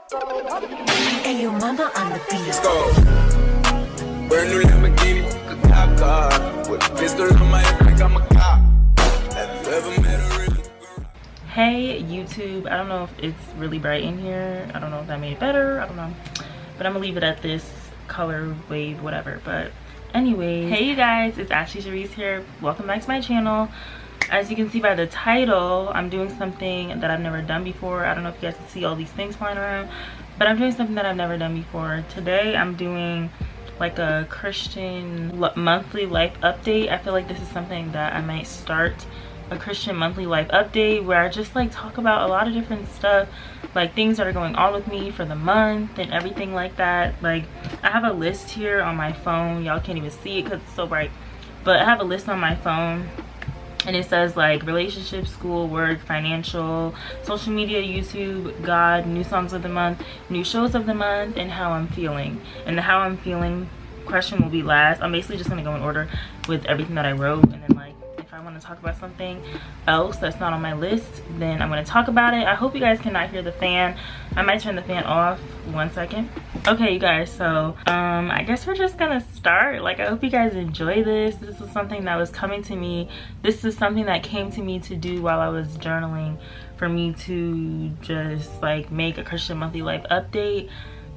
Hey, your mama on the beat. Let's go. Brand new Lamborghini, a cop car. With a pistol on my hip like I'm a cop. Have you ever met a real girl? Hey YouTube, I don't know if it's really bright in here. I don't know if that made it better. I don't know. But I'm gonna leave it at this color wave, whatever. But anyway, hey you guys, it's AshleySharice here. Welcome back to my channel. As you can see by the title, I'm doing something that I've never done before. I don't know if you guys can see all these things flying around, but I'm doing something that I've never done before. Today I'm doing like a Christian monthly life update. I feel like this is something that I might start, a Christian monthly life update, where I just like talk about a lot of different stuff, like things that are going on with me for the month and everything like that. Like I have a list here on my phone. Y'all can't even see it because it's so bright, but I have a list on my phone and it says like relationships, school, work, financial, social media, YouTube, God, new songs of the month, new shows of the month, and how I'm feeling. And the how I'm feeling question will be last. I'm basically just gonna go in order with everything that I wrote, and then like if I want to talk about something else that's not on my list, then I'm going to talk about it. I hope you guys cannot hear the fan. I might turn the fan off. 1 second. Okay you guys, so I guess we're just gonna start. Like I hope you guys enjoy this. This is something that was coming to me. This is something that came to me to do while I was journaling, for me to just like make a Christian monthly life update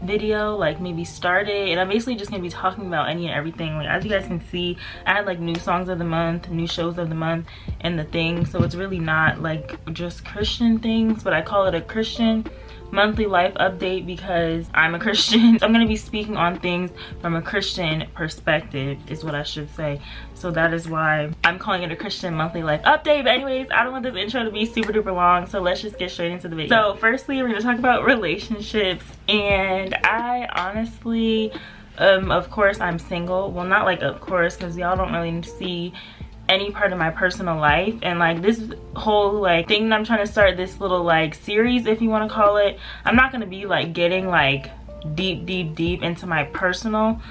video, like maybe start it. And I'm basically just gonna be talking about any and everything. Like as you guys can see, I had like new songs of the month, new shows of the month, and the thing. So it's really not like just Christian things, but I call it a Christian monthly life update because I'm a Christian. So I'm going to be speaking on things from a Christian perspective is what I should say. So that is why I'm calling it a Christian monthly life update. But anyways, I don't want this intro to be super duper long, so let's just get straight into the video. So firstly, we're going to talk about relationships, and I honestly of course I'm single. Well, not like of course, because y'all don't really see any part of my personal life. And like this whole like thing that I'm trying to start, this little like series if you want to call it, I'm not going to be like getting like deep into my personal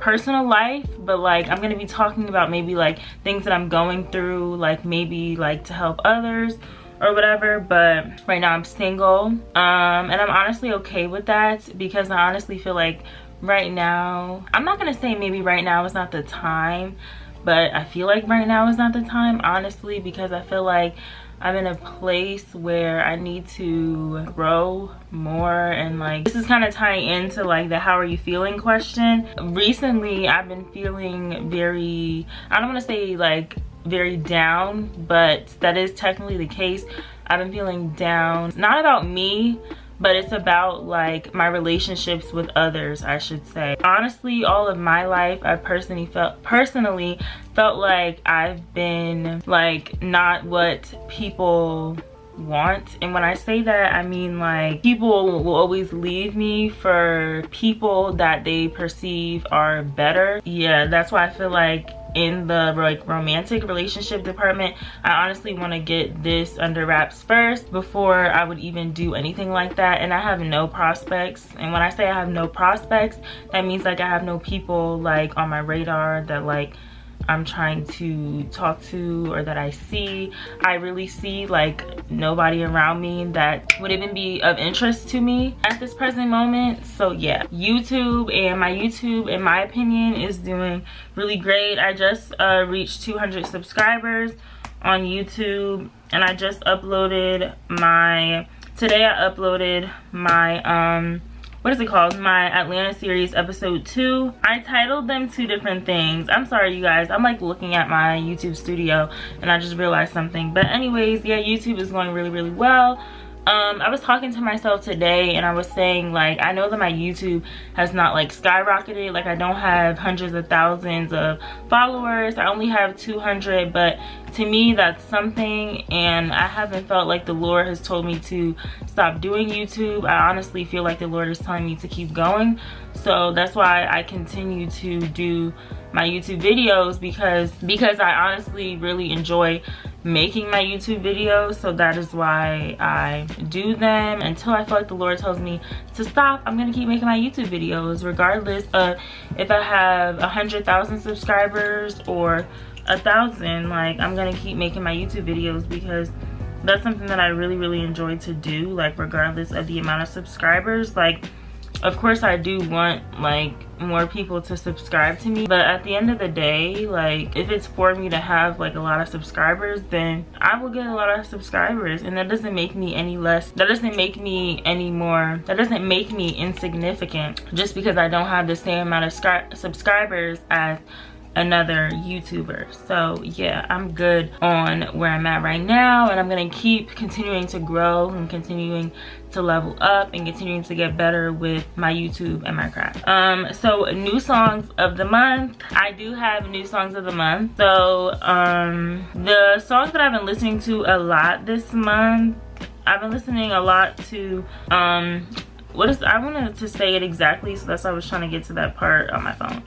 life, but like I'm going to be talking about maybe like things that I'm going through, like maybe like to help others or whatever. But right now I'm single, and I'm honestly okay with that, because I honestly feel like right now, I'm not going to say maybe right now is not the time, but I feel like right now is not the time, honestly, because I feel like I'm in a place where I need to grow more. And like this is kind of tying into like the how are you feeling question. Recently I've been feeling very, I don't want to say like very down, but that is technically the case. I've been feeling down, not about me, but it's about like my relationships with others, I should say. Honestly, all of my life I personally felt like I've been like not what people want. And when I say that, I mean like people will always leave me for people that they perceive are better. Yeah, that's why I feel like in the like romantic relationship department, I honestly want to get this under wraps first before I would even do anything like that. And I have no prospects, and when I say I have no prospects, that means like I have no people like on my radar that like I'm trying to talk to or that I see. I really see like nobody around me that would even be of interest to me at this present moment. So yeah, YouTube, and my YouTube in my opinion is doing really great. I just reached 200 subscribers on YouTube, and I just uploaded my, today I uploaded my what is it called, my Atlanta series episode 2. I titled them 2 different things. I'm sorry you guys, I'm like looking at my YouTube studio and I just realized something. But anyways, yeah, YouTube is going really well. I was talking to myself today and I was saying like I know that my YouTube has not like skyrocketed. Like I don't have hundreds of thousands of followers. I only have 200, but to me that's something, and I haven't felt like the Lord has told me to stop doing YouTube. I honestly feel like the Lord is telling me to keep going. So that's why I continue to do my YouTube videos, because I honestly really enjoy making my YouTube videos. So that is why I do them until I feel like the Lord tells me to stop. I'm gonna keep making my YouTube videos regardless of if I have 100,000 subscribers or 1,000. Like I'm gonna keep making my YouTube videos because that's something that I really enjoy to do, like regardless of the amount of subscribers. Like, of course I do want like more people to subscribe to me, but at the end of the day, like if it's for me to have like a lot of subscribers, then I will get a lot of subscribers, and that doesn't make me any less, that doesn't make me any more, that doesn't make me insignificant just because I don't have the same amount of subscribers as another YouTuber. So yeah, I'm good on where I'm at right now, and I'm gonna keep continuing to grow and continuing to level up and continuing to get better with my YouTube and my craft. So new songs of the month. I do have new songs of the month. So the songs that I've been listening to a lot this month, I've been listening a lot to I wanted to say it exactly, so that's why I was trying to get to that part on my phone.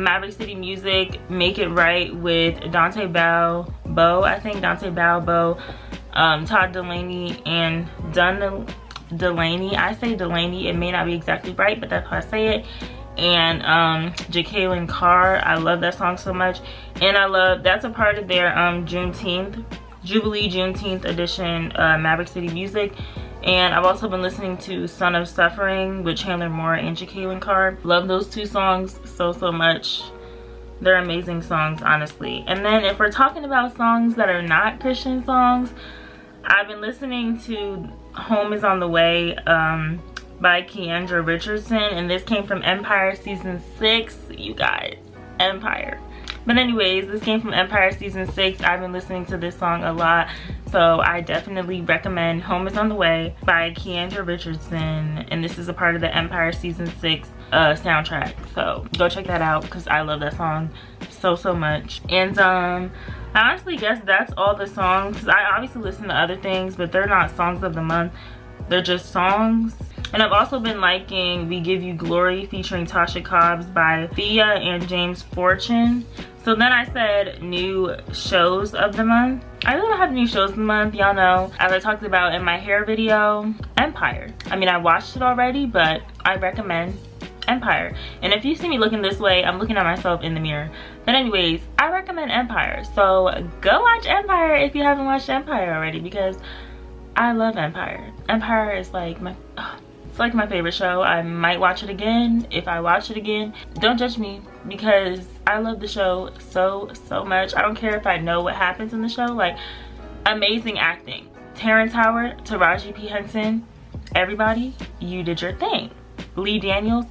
Maverick City Music, Make It Right with Dante Bow, I think Dante Bow, Todd Delaney and Delaney. I say Delaney, it may not be exactly right, but that's how I say it. And Jacqueline Carr, I love that song so much. And I love, that's a part of their Jubilee Juneteenth edition, Maverick City Music. And I've also been listening to Son of Suffering with Chandler Moore and Jacqueline Carr. Love those two songs so much. They're amazing songs, honestly. And then if we're talking about songs that are not Christian songs, I've been listening to Home Is on the Way by Keandra Richardson, and this came from Empire season 6, you guys. Empire. But anyways, this came from Empire season 6. I've been listening to this song a lot, so I definitely recommend Home Is on the Way by Keandra Richardson, and this is a part of the Empire season 6 soundtrack. So go check that out because I love that song so much. And I honestly guess that's all the songs. I obviously listen to other things, but they're not songs of the month, they're just songs. And I've also been liking We Give You Glory featuring Tasha Cobbs by Thea and James Fortune. So then I said new shows of the month. I really don't have new shows of the month, y'all know. As I talked about in my hair video, Empire. I mean, I watched it already, but I recommend Empire. And if you see me looking this way, I'm looking at myself in the mirror. But anyways, I recommend Empire. So go watch Empire if you haven't watched Empire already, because I love Empire. Empire is like it's like my favorite show. I might watch it again. If I watch it again, don't judge me because I love the show so much. I don't care if I know what happens in the show. Like, amazing acting. Terrence Howard, Taraji P. Henson, everybody, you did your thing. Lee Daniels,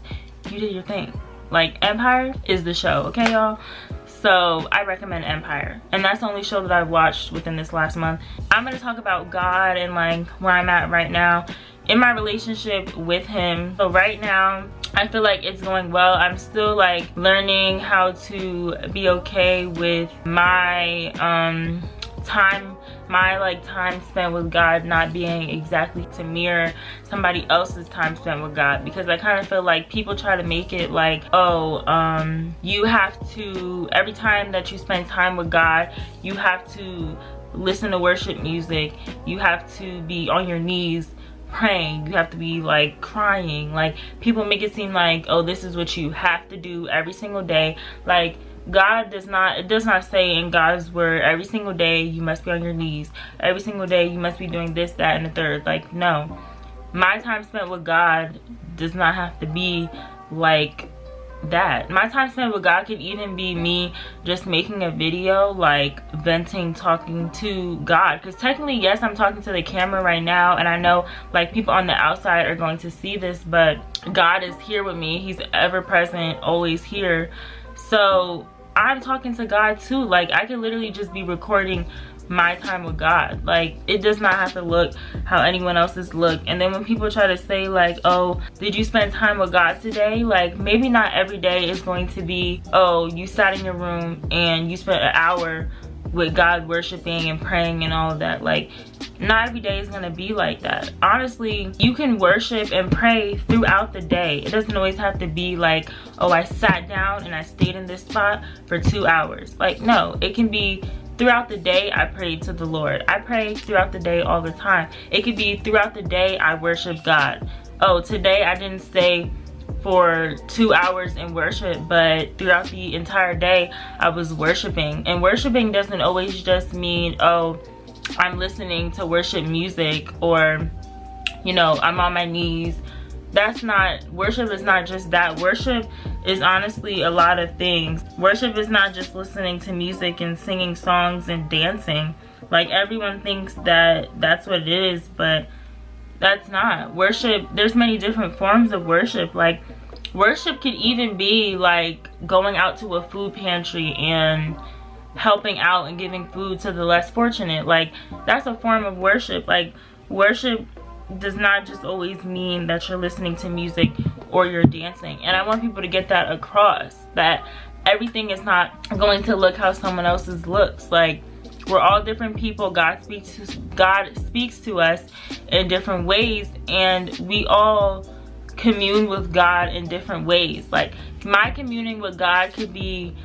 you did your thing. Like, Empire is the show, okay, y'all? So I recommend Empire, and that's the only show that I've watched within this last month. I'm gonna talk about God and like where I'm at right now in my relationship with him. So right now I feel like it's going well. I'm still like learning how to be okay with my time spent with God not being exactly to mirror somebody else's time spent with God, because I kind of feel like people try to make it like, oh, you have to, every time that you spend time with God, you have to listen to worship music, you have to be on your knees praying, you have to be like crying. Like, people make it seem like, oh, this is what you have to do every single day. Like, God does not, it does not say in God's word every single day you must be on your knees, every single day you must be doing this, that, and the third. Like, no, my time spent with God does not have to be like that. My time spent with God could even be me just making a video, like venting, talking to God, because technically, yes, I'm talking to the camera right now, and I know like people on the outside are going to see this, but God is here with me. He's ever present, always here. So I'm talking to God too. Like, I could literally just be recording my time with God. Like, it does not have to look how anyone else's look. And then when people try to say like, oh, did you spend time with God today? Like, maybe not every day is going to be, oh, you sat in your room and you spent an hour with God worshiping and praying and all of that. Like, not every day is gonna be like that. Honestly, you can worship and pray throughout the day. It doesn't always have to be like, oh, I sat down and I stayed in this spot for 2 hours. Like, no, it can be throughout the day I prayed to the Lord. I pray throughout the day all the time. It could be throughout the day I worship God. Oh, today I didn't stay for 2 hours in worship, but throughout the entire day I was worshiping. And worshiping doesn't always just mean, oh, I'm listening to worship music, or you know, I'm on my knees. That's not, worship is not just that. Worship is honestly a lot of things. Worship is not just listening to music and singing songs and dancing. Like, everyone thinks that that's what it is, but that's not. Worship, there's many different forms of worship. Like, worship could even be like going out to a food pantry and helping out and giving food to the less fortunate. Like, that's a form of worship. Like, worship does not just always mean that you're listening to music or you're dancing. And I want people to get that across, that everything is not going to look how someone else's looks. Like, we're all different people. God speaks to us in different ways, and we all commune with God in different ways. Like, my communing with God could be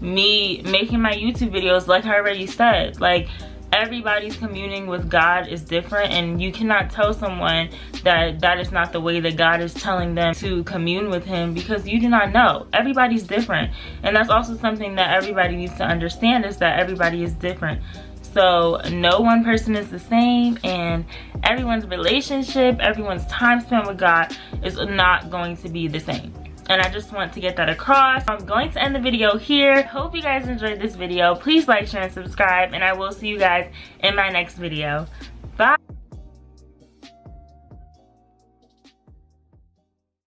me making my YouTube videos, like I already said. Like, everybody's communing with God is different, and you cannot tell someone that that is not the way that God is telling them to commune with him, because you do not know. Everybody's different, and that's also something that everybody needs to understand, is that everybody is different. So no one person is the same, and everyone's relationship, everyone's time spent with God is not going to be the same. And I just want to get that across. I'm going to end the video here. Hope you guys enjoyed this video. Please like, share, and subscribe, and I will see you guys in my next video.